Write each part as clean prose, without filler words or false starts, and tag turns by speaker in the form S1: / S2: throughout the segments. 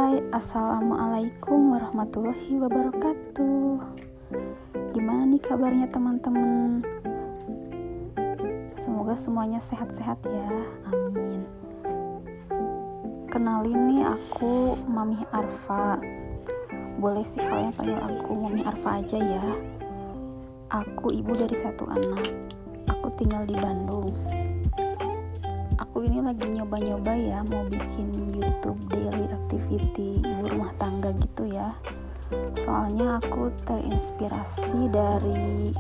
S1: Hai, assalamualaikum warahmatullahi wabarakatuh. Gimana nih kabarnya teman-teman? Semoga semuanya sehat-sehat ya, amin. Kenalin nih, aku Mami Arfa. Boleh sih kalian panggil aku Mami Arfa aja ya. Aku ibu dari 1 anak. Aku tinggal di Bandung. Aku ini lagi nyoba-nyoba ya, mau bikin YouTube daily activity ibu rumah tangga gitu ya. Soalnya aku terinspirasi dari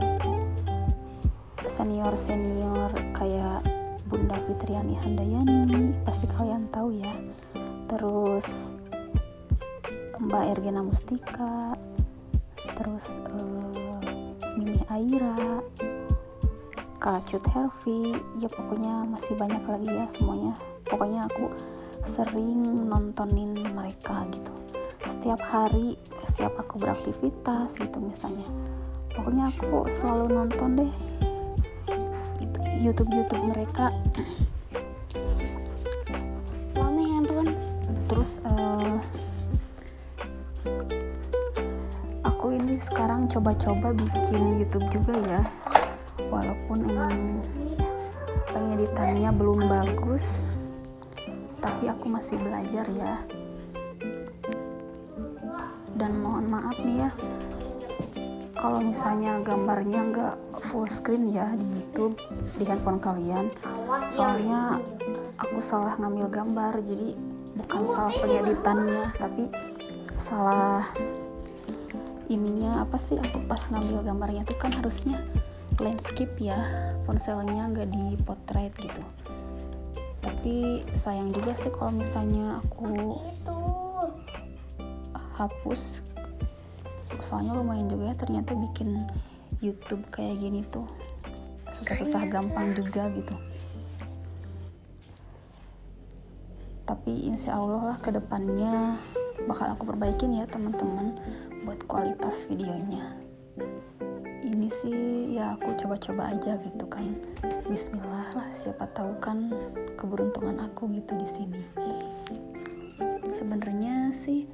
S1: senior-senior kayak Bunda Fitriani Handayani, pasti kalian tahu ya. Terus Mbak Ergena Mustika, terus Mimi Aira, Kak Cut Hervi, ya pokoknya masih banyak lagi ya semuanya. Pokoknya aku sering nontonin mereka gitu. Setiap hari, setiap aku beraktivitas gitu misalnya. Pokoknya aku selalu nonton deh YouTube mereka. Lama handphone. Terus aku ini sekarang coba-coba bikin YouTube juga ya. Walaupun emang pengeditannya belum bagus, tapi aku masih belajar ya. Dan mohon maaf nih ya, kalau misalnya gambarnya nggak full screen ya di YouTube, di handphone kalian. Soalnya aku salah ngambil gambar, jadi bukan salah pengeditannya, tapi salah ininya apa sih, aku pas ngambil gambarnya tuh kan harusnya landscape ya, ponselnya nggak di portrait gitu. Tapi sayang juga sih kalau misalnya aku hapus, soalnya lumayan juga ya ternyata bikin YouTube kayak gini tuh susah-susah gampang juga gitu. Tapi insya Allah lah kedepannya bakal aku perbaikin ya teman-teman buat kualitas videonya. Ini sih ya aku coba-coba aja gitu kan. Bismillah lah, siapa tahu kan keberuntungan aku gitu di sini. Sebenarnya sih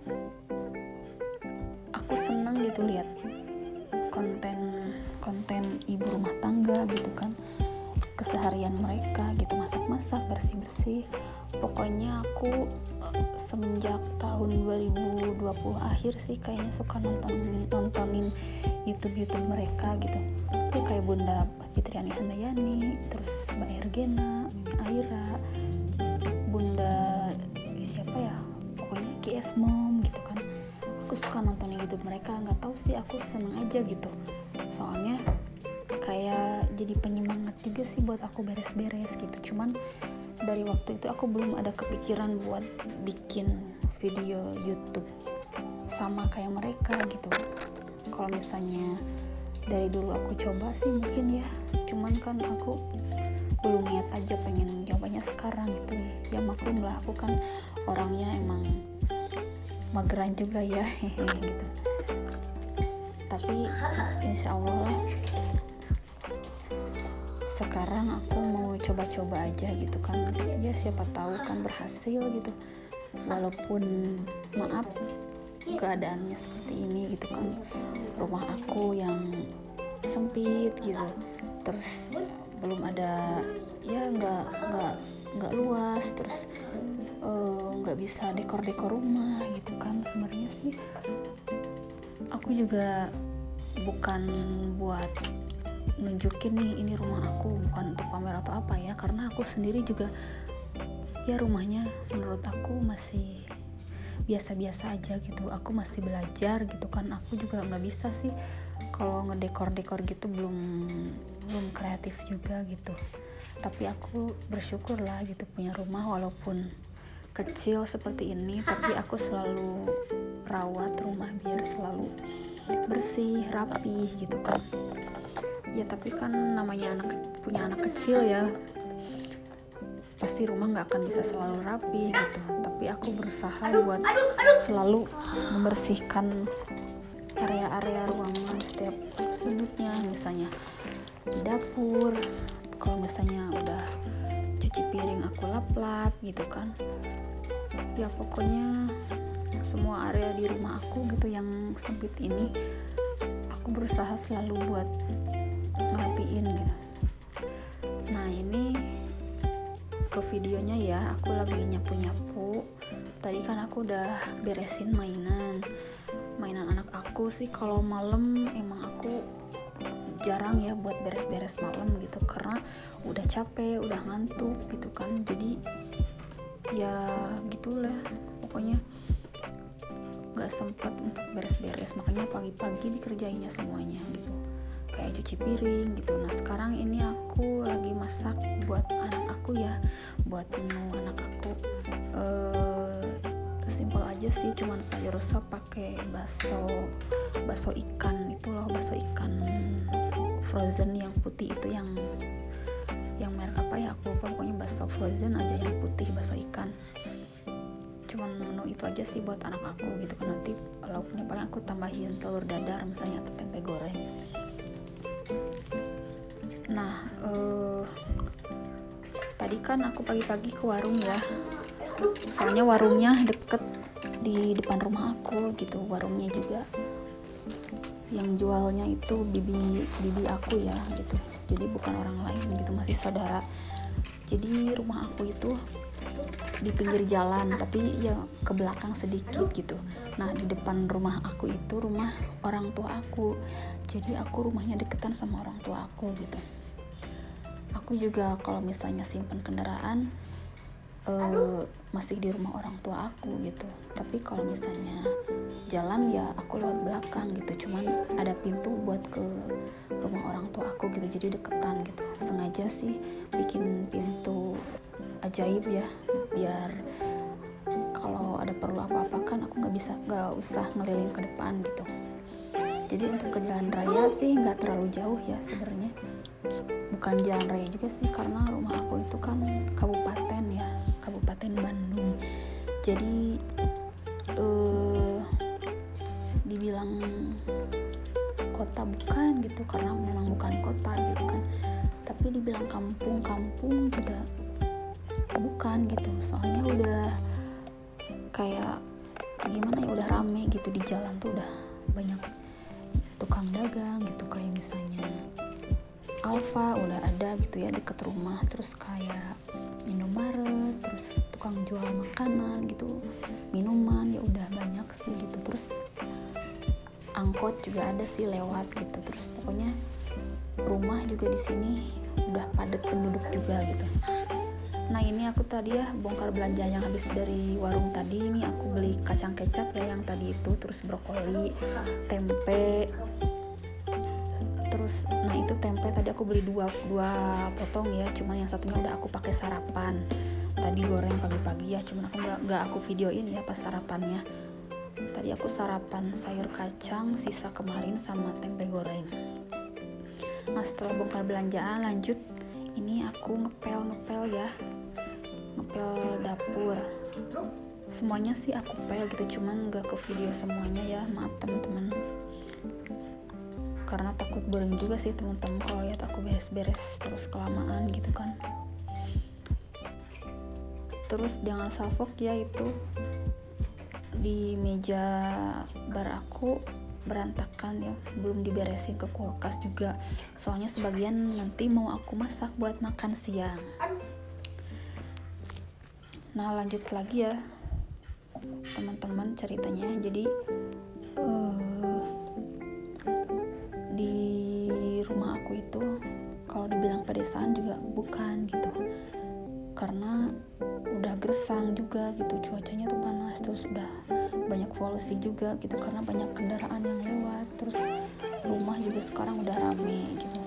S1: aku senang gitu lihat konten ibu rumah tangga gitu kan, keseharian mereka gitu, masak-masak, bersih-bersih. Pokoknya aku semenjak tahun 2020 akhir sih kayaknya suka nontonin YouTube mereka gitu. Itu kayak Bunda Fitriani Handayani, terus Mbak Ergena, Aira, Bunda siapa ya, pokoknya KS Mom gitu kan. Aku suka nontonin YouTube mereka, nggak tahu sih, aku seneng aja gitu. Soalnya kayak jadi penyemangat juga sih buat aku beres-beres gitu. Cuman dari waktu itu aku belum ada kepikiran buat bikin video YouTube sama kayak mereka gitu. Kalau misalnya dari dulu aku coba sih mungkin ya, cuman kan aku belum niat aja pengen nyobanya sekarang gitu ya. Maklum lah, aku kan orangnya emang mageran juga ya gitu. Tapi insya Allah lah sekarang aku mau coba-coba aja gitu kan, ya siapa tahu kan berhasil gitu. Walaupun maaf keadaannya seperti ini gitu kan, rumah aku yang sempit gitu, terus belum ada ya, nggak luas, terus nggak bisa dekor rumah gitu kan. Sebenarnya sih aku juga bukan buat nunjukin nih ini rumah aku, bukan untuk pamer atau apa ya, karena aku sendiri juga ya rumahnya menurut aku masih biasa-biasa aja gitu. Aku masih belajar gitu kan, aku juga nggak bisa sih kalau ngedekor gitu, belum kreatif juga gitu. Tapi aku bersyukur lah gitu punya rumah, walaupun kecil seperti ini, tapi aku selalu rawat rumah biar selalu bersih, rapi gitu kan. Ya tapi kan namanya punya anak kecil ya, pasti rumah nggak akan bisa selalu rapi gitu. Tapi aku berusaha buat selalu membersihkan area-area ruangan, setiap sudutnya. Misalnya di dapur, kalau misalnya udah cuci piring aku lap-lap gitu kan. Ya pokoknya semua area di rumah aku gitu yang sempit ini aku berusaha selalu buat ngerapiin gitu. Nah ini ke videonya ya, aku lagi nyapu-nyapu. Tadi kan aku udah beresin mainan anak aku sih. Kalau malam emang aku jarang ya buat beres-beres malam gitu, karena udah capek, udah ngantuk gitu kan. Jadi ya gitulah pokoknya gak sempet untuk beres-beres, makanya pagi-pagi dikerjainnya semuanya gitu, kayak cuci piring gitu. Nah sekarang ini aku lagi masak buat anak aku ya, buat menu anak aku. Simple aja sih, cuman sayur sop pakai bakso ikan itu loh, bakso ikan frozen yang putih itu, yang merek apa ya aku lupa, pokoknya bakso frozen aja yang putih, bakso ikan. Cuman menu itu aja sih buat anak aku gitu kan. Nanti lauknya paling aku tambahin telur dadar misalnya atau tempe goreng. Nah tadi kan aku pagi-pagi ke warung ya, soalnya warungnya deket di depan rumah aku gitu. Warungnya juga yang jualnya itu bibi aku ya gitu, jadi bukan orang lain gitu, masih saudara. Jadi rumah aku itu di pinggir jalan, tapi ya ke belakang sedikit gitu. Nah di depan rumah aku itu rumah orang tua aku, jadi aku rumahnya deketan sama orang tua aku gitu. Aku juga kalau misalnya simpen kendaraan masih di rumah orang tua aku gitu. Tapi kalau misalnya jalan ya aku lewat belakang gitu, cuman ada pintu buat ke rumah orang tua aku gitu, jadi deketan gitu. Sengaja sih bikin pintu ajaib ya, biar kalau ada perlu apa-apa kan aku nggak usah ngeliling ke depan gitu. Jadi untuk ke jalan raya sih nggak terlalu jauh ya sebenarnya, bukan jalan raya juga sih, karena rumah aku itu kan kabupaten ya, Kabupaten Bandung. Jadi dibilang kota bukan gitu, karena memang bukan kota gitu kan, tapi dibilang kampung juga bukan gitu. Soalnya udah kayak gimana ya, udah rame gitu di jalan tuh, udah banyak tukang dagang gitu, kayak misalnya Alfa udah ada gitu ya deket rumah, terus kayak Indomaret, terus tukang jual makanan gitu, minuman ya udah banyak sih gitu. Terus angkot juga ada sih lewat gitu. Terus pokoknya rumah juga di sini udah padat penduduk juga gitu. Nah ini aku tadi ya bongkar belanja yang habis dari warung tadi. Ini aku beli kacang kecap ya yang tadi itu, terus brokoli, tempe. Terus nah itu tempe tadi aku beli dua potong ya, cuman yang satunya udah aku pakai sarapan. Tadi goreng pagi-pagi ya, cuman aku nggak aku videoin ya pas sarapannya. Tadi aku sarapan sayur kacang sisa kemarin sama tempe goreng. Nah setelah bongkar belanjaan lanjut, ini aku ngepel ya, ngepel dapur. Semuanya sih aku pel gitu, cuman nggak ke video semuanya ya, maaf teman-teman. Karena takut boring juga sih teman-teman kalau lihat aku beres-beres terus kelamaan gitu kan. Terus jangan salfok ya, itu di meja bar aku berantakan ya, belum diberesin ke kulkas juga, soalnya sebagian nanti mau aku masak buat makan siang. Nah lanjut lagi ya teman-teman ceritanya. Jadi di rumah aku itu kalau dibilang pedesaan juga bukan gitu, karena udah gersang juga gitu, cuacanya tuh panas, terus udah banyak polusi juga gitu karena banyak kendaraan yang lewat. Terus rumah juga sekarang udah rame gitu,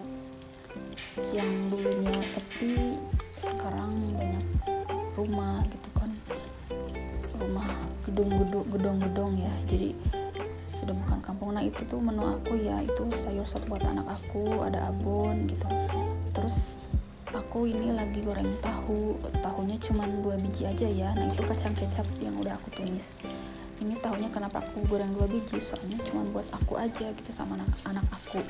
S1: yang dulunya sepi sekarang banyak rumah gitu kan, rumah gedung-gedung ya, jadi sudah bukan kampung. Nah itu tuh menu aku ya, itu sayur sop buat anak aku, ada abon gitu. Terus aku ini lagi goreng tahunya cuma 2 biji aja ya. Nah itu kacang kecap yang udah aku tumis. Ini tahunya kenapa aku goreng 2 biji, soalnya cuma buat aku aja gitu sama anak aku.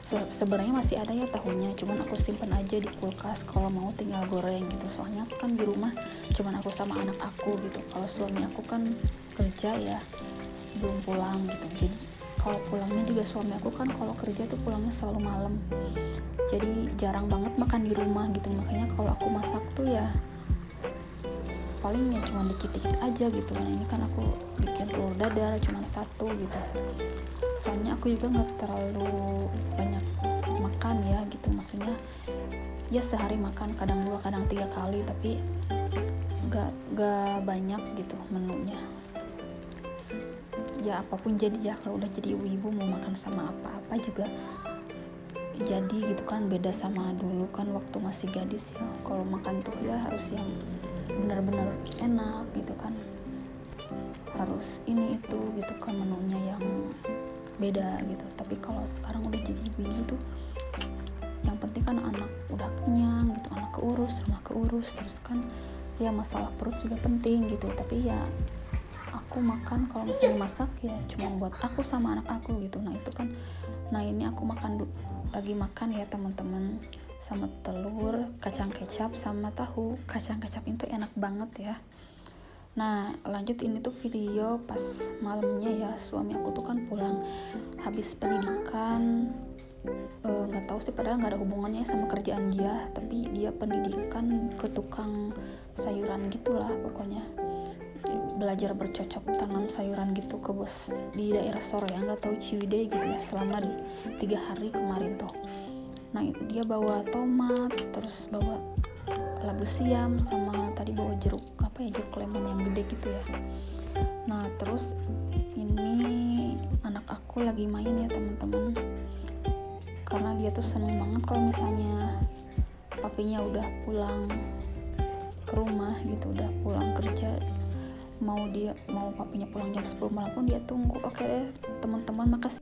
S1: Sebenarnya masih ada ya tahunya, cuman aku simpan aja di kulkas kalau mau tinggal goreng gitu. Soalnya kan di rumah cuman aku sama anak aku gitu. Kalau suami aku kan kerja ya, belum pulang gitu. Jadi kalau pulangnya juga suami aku kan kalau kerja tuh pulangnya selalu malam. Jadi jarang banget makan di rumah gitu. Makanya kalau aku masak tuh ya paling ya cuma dikit-dikit aja gitu. Nah ini kan aku bikin telur dadar cuma 1 gitu. Soalnya aku juga nggak terlalu banyak makan ya gitu, maksudnya ya sehari makan kadang 2 kadang 3 kali, tapi nggak banyak gitu menunya. Ya apapun jadi ya, kalau udah jadi ibu-ibu mau makan sama apa-apa juga jadi gitu kan, beda sama dulu kan waktu masih gadis ya. Kalau makan tuh ya harus yang benar-benar enak gitu kan, harus ini itu gitu kan menunya yang beda gitu. Tapi kalau sekarang udah jadi ibu-ibu tuh yang penting kan anak udah kenyang gitu, anak keurus terus kan ya masalah perut juga penting gitu. Tapi ya aku makan kalau misalnya masak ya cuma buat aku sama anak aku gitu. Nah itu kan, nah ini aku lagi makan ya teman-teman, sama telur, kacang kecap sama tahu. Kacang kecap itu enak banget ya. Nah lanjut, ini tuh video pas malamnya ya, suami aku tuh kan pulang habis pendidikan, nggak tahu sih padahal nggak ada hubungannya sama kerjaan dia, tapi dia pendidikan ke tukang sayuran gitulah pokoknya, belajar bercocok tanam sayuran gitu ke bos di daerah Soreang, nggak tahu Ciwidey gitu ya, selama 3 hari kemarin tuh. Nah dia bawa tomat, terus bawa labu siam, sama tadi bawa jeruk lemon yang gede gitu ya. Nah terus ini anak aku lagi main ya teman-teman, karena dia tuh seneng banget kalau misalnya papinya udah pulang ke rumah gitu, udah pulang kerja, mau papinya pulang jam 10 malam pun dia tunggu. Oke deh teman-teman, makasih.